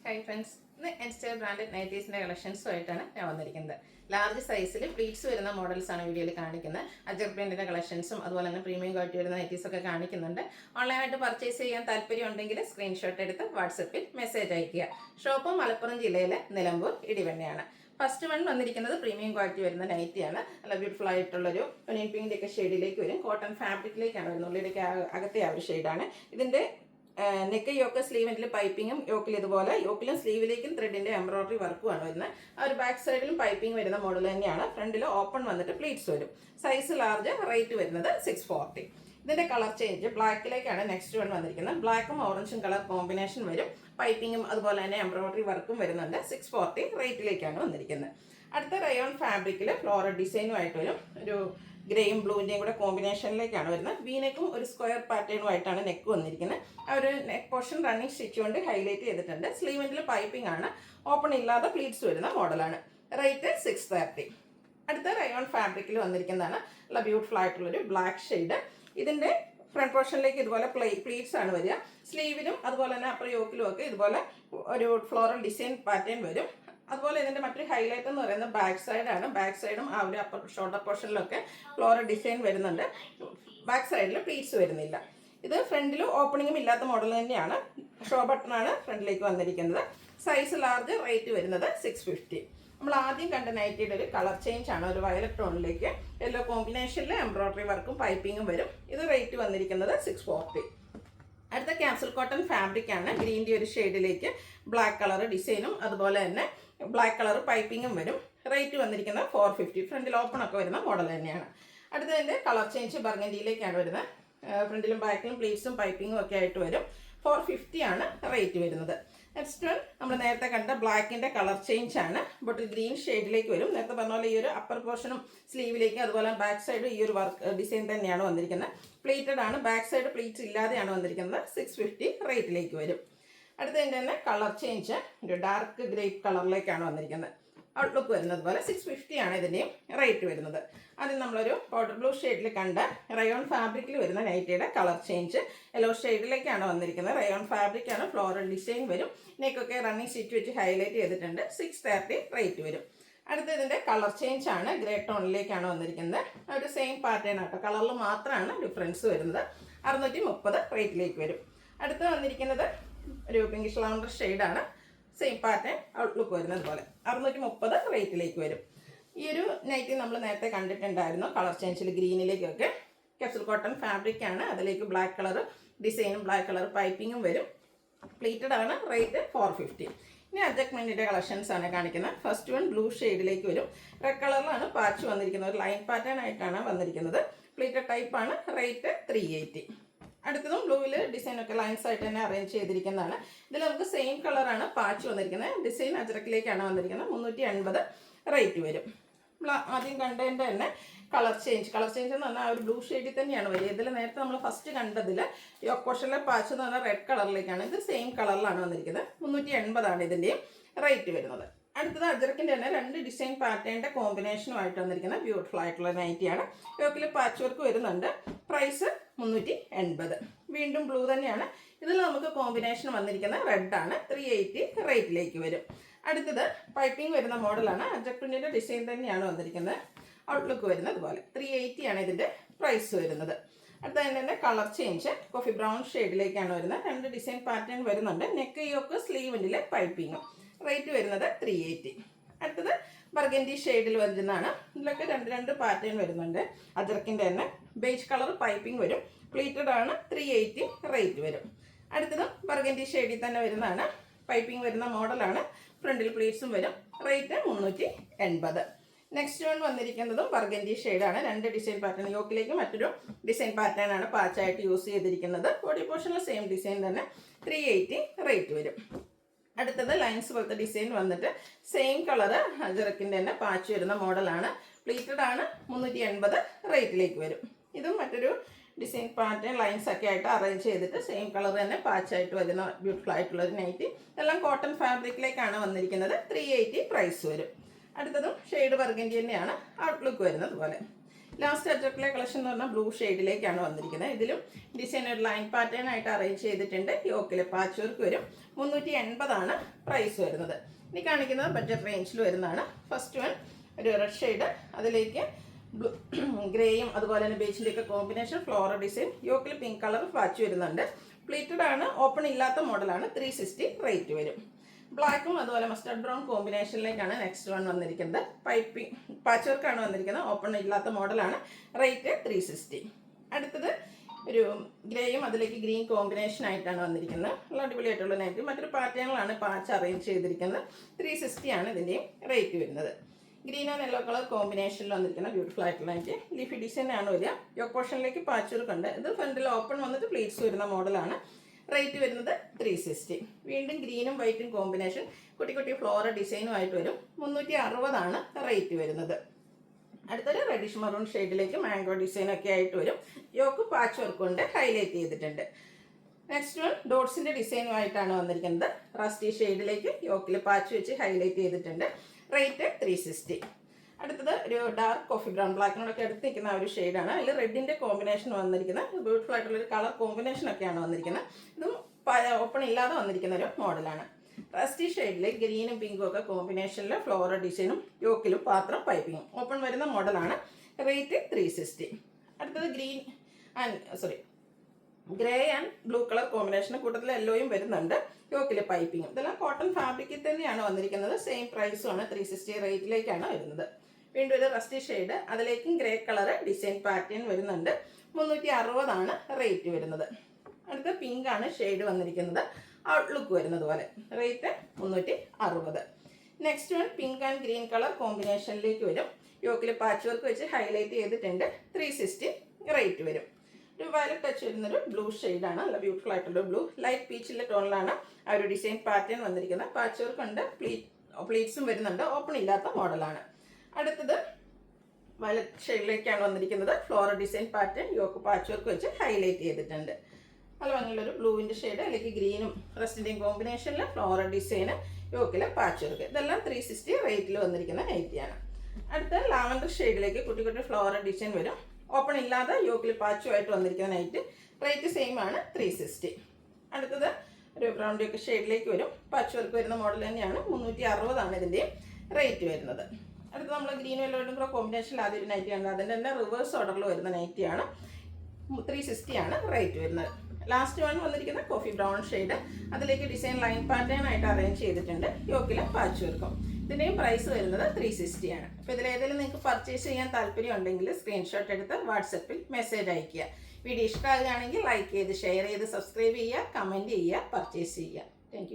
Hi friends, ഇന്ന് N Style branded നൈറ്റീസിൻ്റെ കളക്ഷൻസുമായിട്ടാണ് ഞാൻ വന്നിരിക്കുന്നത്. ലാർജ് സൈസിൽ പ്ലീറ്റ്സ് വരുന്ന മോഡൽസാണ് വീഡിയോയിൽ കാണിക്കുന്നത്. അജർ പ്രിൻറ്റിൻ്റെ കളക്ഷൻസും അതുപോലെ തന്നെ പ്രീമിയം ക്വാളിറ്റി വരുന്ന നൈറ്റീസൊക്കെ കാണിക്കുന്നുണ്ട്. ഓൺലൈനായിട്ട് പർച്ചേസ് ചെയ്യാൻ താല്പര്യം ഉണ്ടെങ്കിൽ സ്ക്രീൻഷോട്ട് എടുത്ത് വാട്സപ്പിൽ മെസ്സേജ് അയയ്ക്കുക. ഷോപ്പ് മലപ്പുറം ജില്ലയിലെ നിലമ്പൂർ ഇടിവണ്ണയാണ്. ഫസ്റ്റ് വൺ വന്നിരിക്കുന്നത് പ്രീമിയം ക്വാളിറ്റി വരുന്ന നൈറ്റിയാണ്. നല്ല ബ്യൂട്ടിഫുൾ ആയിട്ടുള്ളൊരു ഒനിയൻ പിങ്കിൻ്റെ ഒക്കെ ഷെയ്ഡിലേക്ക് വരും. കോട്ടൺ ഫാബ്രിക്കിലേക്കാണ് വരുന്നത്. ഉള്ളിലേക്ക് അകത്തെ ആ ഒരു ഷെയ്ഡാണ്. ഇതിൻ്റെ നെക്ക് യോക്ക് സ്ലീവിൽ പൈപ്പിങ്ങും യോക്കിൽ ഇതുപോലെ യോക്കിലും സ്ലീവിലേക്കും ത്രെഡിൻ്റെ എംബ്രോയിഡറി വർക്കുമാണ് വരുന്നത്. ആ ഒരു ബാക്ക് സൈഡിലും പൈപ്പിംഗ് വരുന്ന മോഡൽ തന്നെയാണ്. ഫ്രണ്ടിൽ ഓപ്പൺ വന്നിട്ട് പ്ലീറ്റ്സ് വരും. സൈസ് ലാർജ്, റേറ്റ് വരുന്നത് 640. ഇതിൻ്റെ കളർ ചേഞ്ച് ബ്ലാക്കിലേക്കാണ് നെക്സ്റ്റ് വൺ വന്നിരിക്കുന്നത്. ബ്ലാക്കും ഓറഞ്ചും കളർ കോമ്പിനേഷൻ വരും. പൈപ്പിങ്ങും അതുപോലെ തന്നെ എംബ്രോയിഡറി വർക്കും വരുന്നുണ്ട്. 640 റേറ്റിലേക്കാണ് വന്നിരിക്കുന്നത്. അടുത്ത റയോൺ ഫാബ്രിക്കിൽ ഫ്ലോറൽ ഡിസൈനുമായിട്ട് വരും. ഒരു ഗ്രേയും ബ്ലൂവിൻ്റെയും കൂടെ കോമ്പിനേഷനിലേക്കാണ് വരുന്നത്. വീനെക്കും ഒരു സ്ക്വയർ പാറ്റേണുമായിട്ടാണ് നെക്ക് വന്നിരിക്കുന്നത്. ആ ഒരു നെക്ക് പോർഷൻ റണ്ണിങ് സ്റ്റിച്ച് കൊണ്ട് ഹൈലൈറ്റ് ചെയ്തിട്ടുണ്ട്. സ്ലീവിൻ്റെ പൈപ്പിംഗ് ആണ്. ഓപ്പൺ ഇല്ലാതെ പ്ലീറ്റ്സ് വരുന്ന മോഡലാണ്. റേറ്റ് 630. അടുത്ത റയോൺ ഫാബ്രിക്കിൽ വന്നിരിക്കുന്നതാണ് നല്ല ബ്യൂട്ടിഫുൾ ആയിട്ടുള്ളൊരു ബ്ലാക്ക് ഷെയ്ഡ്. ഇതിൻ്റെ ഫ്രണ്ട് പോർഷനിലേക്ക് ഇതുപോലെ പ്ലീറ്റ്സ് ആണ് വരിക. സ്ലീവിലും അതുപോലെ തന്നെ അപ്പർ യോക്കിലും ഒക്കെ ഇതുപോലെ ഒരു ഫ്ലോറൽ ഡിസൈൻ പാറ്റേൺ വരും. അതുപോലെ ഇതിൻ്റെ മറ്റൊരു ഹൈലൈറ്റ് എന്ന് പറയുന്നത് ബാക്ക് സൈഡാണ്. ബാക്ക് സൈഡും ആ ഒരു അപ്പർ ഷോൾഡർ പോർഷനിലൊക്കെ ഫ്ലോറൽ ഡിസൈൻ വരുന്നുണ്ട്. ബാക്ക് സൈഡിൽ പ്ലീറ്റ്സ് വരുന്നില്ല. ഇത് ഫ്രണ്ടിൽ ഓപ്പണിങ്ങും ഇല്ലാത്ത മോഡൽ തന്നെയാണ്. ഷോ ബട്ടണാണ് ഫ്രണ്ടിലേക്ക് വന്നിരിക്കുന്നത്. സൈസ് ലാർജ്, റേറ്റ് വരുന്നത് 650. നമ്മൾ ആദ്യം കണ്ട നൈറ്റിയുടെ ഒരു കളർ ചേഞ്ച് ആണ്. ഒരു വയലറ്റ് ടോണിലേക്ക് യെല്ലോ കോമ്പിനേഷനിൽ എംബ്രോയിഡറി വർക്കും പൈപ്പിങ്ങും വരും. ഇത് റേറ്റ് വന്നിരിക്കുന്നത് 640. അടുത്ത ക്യാപ്സൽ കോട്ടൺ ഫാബ്രിക് ആണ്. ഗ്രീൻ്റെ ഒരു ഷെയ്ഡിലേക്ക് ബ്ലാക്ക് കളർ ഡിസൈനും അതുപോലെ തന്നെ ബ്ലാക്ക് കളർ പൈപ്പിങ്ങും വരും. റേറ്റ് വന്നിരിക്കുന്നത് 450. ഫ്രണ്ടിൽ ഓപ്പൺ ഒക്കെ വരുന്ന മോഡൽ തന്നെയാണ്. അടുത്തതിൻ്റെ കളർ ചേഞ്ച് ബർഗൻഡിയിലേക്കാണ് വരുന്നത്. ഫ്രണ്ടിലും ബാക്കിലും പ്ലീറ്റ്സും പൈപ്പിങ്ങും ഒക്കെ ആയിട്ട് വരും. 450 ആണ് റേറ്റ് വരുന്നത്. നെക്സ്റ്റ് വൺ നമ്മൾ നേരത്തെ കണ്ട ബ്ലാക്കിൻ്റെ കളർ ചേഞ്ച് ആണ്. ബോട്ടിൽ ഗ്രീൻ ഷെയ്ഡിലേക്ക് വരും. നേരത്തെ പറഞ്ഞ പോലെ ഈ ഒരു അപ്പർ പോർഷനും സ്ലീവിലേക്കും അതുപോലെ ബാക്ക് സൈഡും ഈ ഒരു വർക്ക് ഡിസൈൻ തന്നെയാണ് വന്നിരിക്കുന്നത്. പ്ലീറ്റഡ് ആണ്. ബാക്ക് സൈഡ് പ്ലീറ്റ്സ് ഇല്ലാതെയാണ് വന്നിരിക്കുന്നത്. 650 റേറ്റിലേക്ക് വരും. അടുത്തതിൻ്റെ തന്നെ കളർ ചേഞ്ച് ഒരു ഡാർക്ക് ഗ്രേപ്പ് കളറിലേക്കാണ് വന്നിരിക്കുന്നത്. ഔട്ട്ലുക്ക് വരുന്നത് പോലെ 650 ആണ് ഇതിൻ്റെയും റേറ്റ് വരുന്നത്. ആദ്യം നമ്മളൊരു പൗഡർ ബ്ലൂ ഷെയ്ഡിൽ കണ്ട റയോൺ ഫാബ്രിക്കിൽ വരുന്ന നൈറ്റിയുടെ കളർ ചേഞ്ച് യെല്ലോ ഷെയ്ഡിലേക്കാണ് വന്നിരിക്കുന്നത്. റയോൺ ഫാബ്രിക്കാണ്. ഫ്ലോറൽ ഡിസൈൻ വരും. നെക്കൊക്കെ റണ്ണിങ് സ്റ്റിച്ച് വെച്ച് ഹൈലൈറ്റ് ചെയ്തിട്ടുണ്ട്. 630 റേറ്റ് വരും. അടുത്ത ഇതിൻ്റെ കളർ ചേഞ്ച് ആണ്. ഗ്രേ ടോണിലേക്കാണ് വന്നിരിക്കുന്നത്. ഒരു സെയിം പാറ്റേൺ ആട്ടോ, കളറിൽ മാത്രമാണ് ഡിഫറൻസ് വരുന്നത്. 630 റേറ്റിലേക്ക് വരും. അടുത്ത് വന്നിരിക്കുന്നത് ഒരു പിങ്കിഷ് ലവണ്ടർ ഷെയ്ഡാണ്. സെയിം പാറ്റേൺ ഔട്ട്ലുക്ക് വരുന്നത് പോലെ 630 റേറ്റിലേക്ക് വരും. ഈ ഒരു നൈറ്റി നമ്മൾ നേരത്തെ കണ്ടിട്ടുണ്ടായിരുന്നു. കളർ ചേഞ്ചിൽ ഗ്രീനിലേക്കൊക്കെ ക്യാപ്സൽ കോട്ടൺ ഫാബ്രിക് ആണ്. അതിലേക്ക് ബ്ലാക്ക് കളർ ഡിസൈനും ബ്ലാക്ക് കളർ പൈപ്പിങ്ങും വരും. പ്ലീറ്റഡ് ആണ്. റേറ്റ് 450. ഇനി അഡ്ജസ്റ്റ്മെൻറ്റിൻ്റെ കളക്ഷൻസ് ആണ് കാണിക്കുന്നത്. ഫസ്റ്റ് വൺ ബ്ലൂ ഷെയ്ഡിലേക്ക് വരും. റെഡ് കളറിലാണ് പാച്ച് വന്നിരിക്കുന്നത്. ഒരു ലൈൻ പാറ്റേൺ ആയിട്ടാണ് വന്നിരിക്കുന്നത്. പ്ലീറ്റഡ് ടൈപ്പാണ്. റേറ്റ് 380. അടുത്തതും ബ്ലൂവിൽ ഡിസൈനൊക്കെ ലൈൻസ് ആയിട്ട് തന്നെ അറേഞ്ച് ചെയ്തിരിക്കുന്നതാണ്. ഇതിൽ നമുക്ക് സെയിം കളറാണ് പാച്ച് വന്നിരിക്കുന്നത്. ഡിസൈൻ അജറക്കിലേക്കാണ് വന്നിരിക്കുന്നത്. 380 റേറ്റ് വരും. നമ്മൾ ആദ്യം കണ്ടതിൻ്റെ തന്നെ കളർ ചേഞ്ച് എന്ന് പറഞ്ഞാൽ ആ ഒരു ബ്ലൂ ഷെയ്ഡിൽ തന്നെയാണ് വരിക. ഇതിൽ നേരത്തെ നമ്മൾ ഫസ്റ്റ് കണ്ടതിൽ യോക്ക് പോർഷനിലെ പാച്ച് എന്ന് പറഞ്ഞാൽ റെഡ് കളറിലേക്കാണ്. ഇത് സെയിം കളറിലാണ് വന്നിരിക്കുന്നത്. 380 ആണ് ഇതിൻ്റെയും റേറ്റ് വരുന്നത്. അടുത്തത് അജറക്കിൻ്റെ തന്നെ രണ്ട് ഡിസൈൻ പാറ്റേണിൻ്റെ കോമ്പിനേഷനുമായിട്ട് വന്നിരിക്കുന്ന ബ്യൂട്ടിഫുൾ ആയിട്ടുള്ള നൈറ്റിയാണ്. യോക്കിൽ പാച്ച് വർക്ക് വരുന്നുണ്ട്. പ്രൈസ് 380. വീണ്ടും ബ്ലൂ തന്നെയാണ്. ഇതിൽ നമുക്ക് കോമ്പിനേഷൻ വന്നിരിക്കുന്ന റെഡാണ്. 380 റേറ്റിലേക്ക് വരും. അടുത്തത് പൈപ്പിംഗ് വരുന്ന മോഡലാണ്. അജറക് പ്രിന്റിൻ്റെ ഡിസൈൻ തന്നെയാണ് വന്നിരിക്കുന്നത്. ഔട്ട്ലുക്ക് വരുന്നത് അതുപോലെ 380 ആണ് ഇതിൻ്റെ പ്രൈസ് വരുന്നത്. അടുത്തതിൻ്റെ തന്നെ കളർ ചേഞ്ച് കോഫി ബ്രൗൺ ഷെയ്ഡിലേക്കാണ് വരുന്നത്. രണ്ട് ഡിസൈൻ പാറ്റേൺ വരുന്നുണ്ട്. നെക്ക് യോക്ക് സ്ലീവിൻ്റെ പൈപ്പിങ്ങും. റേറ്റ് വരുന്നത് 380. അടുത്തത് ബർഗൻഡി ഷെയ്ഡിൽ വരുന്നതാണ്. ഇതിലൊക്കെ രണ്ട് പാറ്റേൺ വരുന്നുണ്ട്. അജറക്കിൻ്റെ തന്നെ ബേജ് കളർ പൈപ്പിംഗ് വരും. പ്ലീറ്റഡ് ആണ്. 380 റേറ്റ് വരും. അടുത്തതും ബർഗൻഡി ഷെയ്ഡിൽ തന്നെ വരുന്നതാണ്. പൈപ്പിംഗ് വരുന്ന മോഡലാണ്. ഫ്രണ്ടിൽ പ്ലീറ്റ്സും വരും. റേറ്റ് 380. നെക്സ്റ്റ് വൺ വന്നിരിക്കുന്നതും ബർഗൻഡി ഷെയ്ഡാണ്. രണ്ട് ഡിസൈൻ പാറ്റേൺ യോക്കിലേക്ക് മറ്റൊരു ഡിസൈൻ പാറ്റേൺ ആണ് പാച്ചായിട്ട് യൂസ് ചെയ്തിരിക്കുന്നത്. ബോഡി പോർഷനിൽ സെയിം ഡിസൈൻ തന്നെ. 380 റേറ്റ് വരും. അടുത്തത് ലൈൻസ് പോലത്തെ ഡിസൈൻ വന്നിട്ട് സെയിം കളറ് അജറക്കിൻ്റെ തന്നെ പാച്ച് വരുന്ന മോഡലാണ്. പ്ലീറ്റഡ് ആണ്. 380 റേറ്റിലേക്ക് വരും. ഇതും മറ്റൊരു ഡിസൈൻ പാറ്റേൺ ലൈൻസ് ഒക്കെ ആയിട്ട് അറേഞ്ച് ചെയ്തിട്ട് സെയിം കളർ തന്നെ പാച്ചായിട്ട് വരുന്ന ബ്യൂട്ടിഫുൾ ആയിട്ടുള്ളൊരു നൈറ്റി. എല്ലാം കോട്ടൺ ഫാബ്രിക്കിലേക്കാണ് വന്നിരിക്കുന്നത്. 380 പ്രൈസ് വരും. അടുത്തതും ഷെയ്ഡ് ബർഗൻഡി തന്നെയാണ്. ഔട്ട്ലുക്ക് വരുന്നത് പോലെ. ലാസ്റ്റ് അജർക്കിലെ കളക്ഷൻ എന്ന് പറഞ്ഞാൽ ബ്ലൂ ഷെയ്ഡിലേക്കാണ് വന്നിരിക്കുന്നത്. ഇതിലും ഡിസൈൻ ഒരു ലൈൻ പാറ്റേൺ ആയിട്ട് അറേഞ്ച് ചെയ്തിട്ടുണ്ട്. യോക്കിൽ പാച്ച് വർക്ക് വരും. 380 പ്രൈസ് വരുന്നത്. ഇനി കാണിക്കുന്നത് ബഡ്ജറ്റ് റേഞ്ചിൽ വരുന്നതാണ്. ഫസ്റ്റ് വൺ ഒരു റെഡ് ഷെയ്ഡ്, അതിലേക്ക് ബ്ലൂ ഗ്രേയും അതുപോലെ തന്നെ ബേജിൻ്റെ ഒക്കെ കോമ്പിനേഷൻ ഫ്ലോറൽ ഡിസൈൻ. യോക്കിൽ പിങ്ക് കളർ പാച്ച് വരുന്നുണ്ട്. പ്ലീറ്റഡ് ആണ്, ഓപ്പൺ ഇല്ലാത്ത മോഡലാണ്. 360 റേറ്റ് വരും. ബ്ലാക്കും അതുപോലെ മസ്റ്റർഡ് ബ്രൗൺ കോമ്പിനേഷനിലേക്കാണ് നെക്സ്റ്റ് വൺ വന്നിരിക്കുന്നത്. പൈപ്പിംഗ് പാച്ച് വർക്കാണ് വന്നിരിക്കുന്നത്. ഓപ്പൺ ഇല്ലാത്ത മോഡലാണ്. റേറ്റ് 360. അടുത്തത് ഒരു ഗ്രേയും അതിലേക്ക് ഗ്രീൻ കോമ്പിനേഷൻ ആയിട്ടാണ് വന്നിരിക്കുന്നത്. നല്ല അടിപൊളിയായിട്ടുള്ള നൈറ്റ്. മറ്റൊരു പാറ്റേണിലാണ് പാച്ച് അറേഞ്ച് ചെയ്തിരിക്കുന്നത്. 360 ആണ് ഇതിൻ്റെയും റേറ്റ് വരുന്നത്. ഗ്രീൻ ആൻഡ് യെല്ലോ കളർ കോമ്പിനേഷനിൽ വന്നിരിക്കുന്ന ബ്യൂട്ടിഫുൾ ആയിട്ടുള്ള നൈറ്റ്. ലീഫി ഡിസൈൻ ആണ് വരിക. യോക്ക് പോർഷനിലേക്ക് പാച്ച് വർക്ക് ഉണ്ട്. ഇത് ഫ്രണ്ടിൽ ഓപ്പൺ വന്നിട്ട് പ്ലീറ്റ്സ് വരുന്ന മോഡലാണ്. റേറ്റ് വരുന്നത് 360. വീണ്ടും ഗ്രീനും വൈറ്റും കോമ്പിനേഷൻ കുട്ടി കുട്ടി ഫ്ലോറൽ ഡിസൈനും ആയിട്ട് വരും. 360 റേറ്റ് വരുന്നത്. അടുത്തൊരു റെഡിഷ് മറൂൺ ഷെയ്ഡിലേക്ക് മാംഗോ ഡിസൈൻ ഒക്കെ ആയിട്ട് വരും. യോക്ക് പാച്ച് വർക്ക് കൊണ്ട് ഹൈലൈറ്റ് ചെയ്തിട്ടുണ്ട്. നെക്സ്റ്റ് വൺ ഡോട്ട്സിൻ്റെ ഡിസൈനുമായിട്ടാണ് വന്നിരിക്കുന്നത്. റസ്റ്റി ഷെയ്ഡിലേക്ക് യോക്കിൽ പാച്ച് വെച്ച് ഹൈലൈറ്റ് ചെയ്തിട്ടുണ്ട്. റേറ്റ് 360. അടുത്തത് ഒരു ഡാർക്ക് കോഫി ബ്രൗൺ ബ്ലാക്കിനോടൊക്കെ അടുത്ത് നിൽക്കുന്ന ഒരു ഷെയ്ഡാണ്. അതിൽ റെഡിൻ്റെ കോമ്പിനേഷൻ വന്നിരിക്കുന്നത്. ബ്യൂട്ടിഫുൾ ആയിട്ടുള്ളൊരു കളർ കോമ്പിനേഷൻ ഒക്കെയാണ് വന്നിരിക്കുന്നത്. ഇതും ഓപ്പൺ ഇല്ലാതെ വന്നിരിക്കുന്ന ഒരു മോഡലാണ്. റസ്റ്റി ഷെയ്ഡിൽ ഗ്രീനും പിങ്കും ഒക്കെ കോമ്പിനേഷനിൽ ഫ്ലോറൽ ഡിസൈനും യോക്കിലും പാത്രം പൈപ്പിങ്ങും ഓപ്പൺ വരുന്ന മോഡലാണ്. റേറ്റ് 360. അടുത്തത് grey and blue colour combination, കൂട്ടത്തിൽ യെല്ലോയും വരുന്നുണ്ട്. യോക്കിൽ പൈപ്പിങ്ങും. ഇതെല്ലാം കോട്ടൺ ഫാബ്രിക്കിൽ തന്നെയാണ് വന്നിരിക്കുന്നത്. സെയിം പ്രൈസുമാണ്. 360 റേറ്റിലേക്കാണ് വരുന്നത്. വീണ്ടും ഒരു റസ്റ്റി ഷെയ്ഡ്, അതിലേക്കും ഗ്രേ കളർ ഡിസൈൻ പാറ്റേൺ വരുന്നുണ്ട്. 360 റേറ്റ് വരുന്നത്. അടുത്ത പിങ്ക് ആണ് ഷെയ്ഡ് വന്നിരിക്കുന്നത്. ഔട്ട്ലുക്ക് വരുന്നത് പോലെ. Rate 360. Next one pink and green colour കോമ്പിനേഷനിലേക്ക് വരും. യോക്കിൽ പാച്ച് വർക്ക് വെച്ച് ഹൈലൈറ്റ് ചെയ്തിട്ടുണ്ട്. 360 റേറ്റ് വരും. ഒരു വയലറ്റ് ടച്ച് വരുന്നൊരു ബ്ലൂ ഷെയ്ഡാണ്. നല്ല ബ്യൂട്ടിഫുൾ ആയിട്ടുള്ള ബ്ലൂ. ലൈറ്റ് പീച്ചിലെ ടോണിലാണ് ആ ഒരു ഡിസൈൻ പാറ്റേൺ വന്നിരിക്കുന്നത്. പാച്ച് വർക്ക് ഉണ്ട്. പ്ലീറ്റ്സും വരുന്നുണ്ട്. ഓപ്പൺ ഇല്ലാത്ത മോഡലാണ്. അടുത്തത് വയലറ്റ് ഷെയ്ഡിലേക്കാണ് വന്നിരിക്കുന്നത്. Floral design pattern yoke patch work വെച്ച് ഹൈലൈറ്റ് ചെയ്തിട്ടുണ്ട്. നല്ല ഭംഗിയുള്ളൊരു ബ്ലൂവിൻ്റെ ഷെയ്ഡ്, അല്ലെങ്കിൽ ഗ്രീനും റെസ്റ്റിൻ്റെയും കോമ്പിനേഷനിൽ ഫ്ലോറൽ ഡിസൈന് യോക്കിലെ പാച്ച് വർക്ക്. ഇതെല്ലാം 360 റേറ്റിൽ വന്നിരിക്കുന്ന നൈറ്റിയാണ്. അടുത്ത ലാവൻഡർ ഷെയ്ഡിലേക്ക് കുട്ടി കുട്ടി ഫ്ലോറൽ ഡിസൈൻ വരും. ഓപ്പൺ ഇല്ലാതെ യോക്കിൽ പാച്ചുമായിട്ട് വന്നിരിക്കുന്ന നൈറ്റ്. റേറ്റ് സെയിം ആണ്. 360. അടുത്തത് ഒരു ബ്രൗൺ ഡ്യൂക്ക് ഷെയ്ഡിലേക്ക് വരും. പാച്ച് വർക്ക് വരുന്ന മോഡൽ തന്നെയാണ്. 360 ഇതിൻ്റെയും റേറ്റ് വരുന്നത്. അടുത്ത് നമ്മൾ ഗ്രീനും യെല്ലോയും കൂടെ കോമ്പിനേഷനിൽ ആദ്യം ഒരു നൈറ്റി ആണ്. അതിൻ്റെ തന്നെ റിവേഴ്സ് ഓർഡറിൽ വരുന്ന നൈറ്റിയാണ്. 360 റേറ്റ് വരുന്നത്. ലാസ്റ്റ് വൺ വന്നിരിക്കുന്ന കോഫി ബ്രൗൺ ഷെയ്ഡ്, അതിലേക്ക് ഡിസൈൻ ലൈൻ പാറ്റേൺ ആയിട്ട് അറേഞ്ച് ചെയ്തിട്ടുണ്ട്. യോക്കിൽ പാച്ച് വർക്കും. ഇതിൻ്റെയും പ്രൈസ് വരുന്നത് 360 ആണ്. അപ്പോൾ ഇതിലേതെങ്കിലും നിങ്ങൾക്ക് പർച്ചേസ് ചെയ്യാൻ താല്പര്യം ഉണ്ടെങ്കിൽ സ്ക്രീൻഷോട്ട് എടുത്ത് വാട്സപ്പിൽ മെസ്സേജ് അയയ്ക്കുക. വീഡിയോ ഇഷ്ടമാകുകയാണെങ്കിൽ ലൈക്ക് ചെയ്ത് ഷെയർ ചെയ്ത് സബ്സ്ക്രൈബ് ചെയ്യുക, കമൻറ്റ് ചെയ്യുക, പർച്ചേസ് ചെയ്യുക. താങ്ക്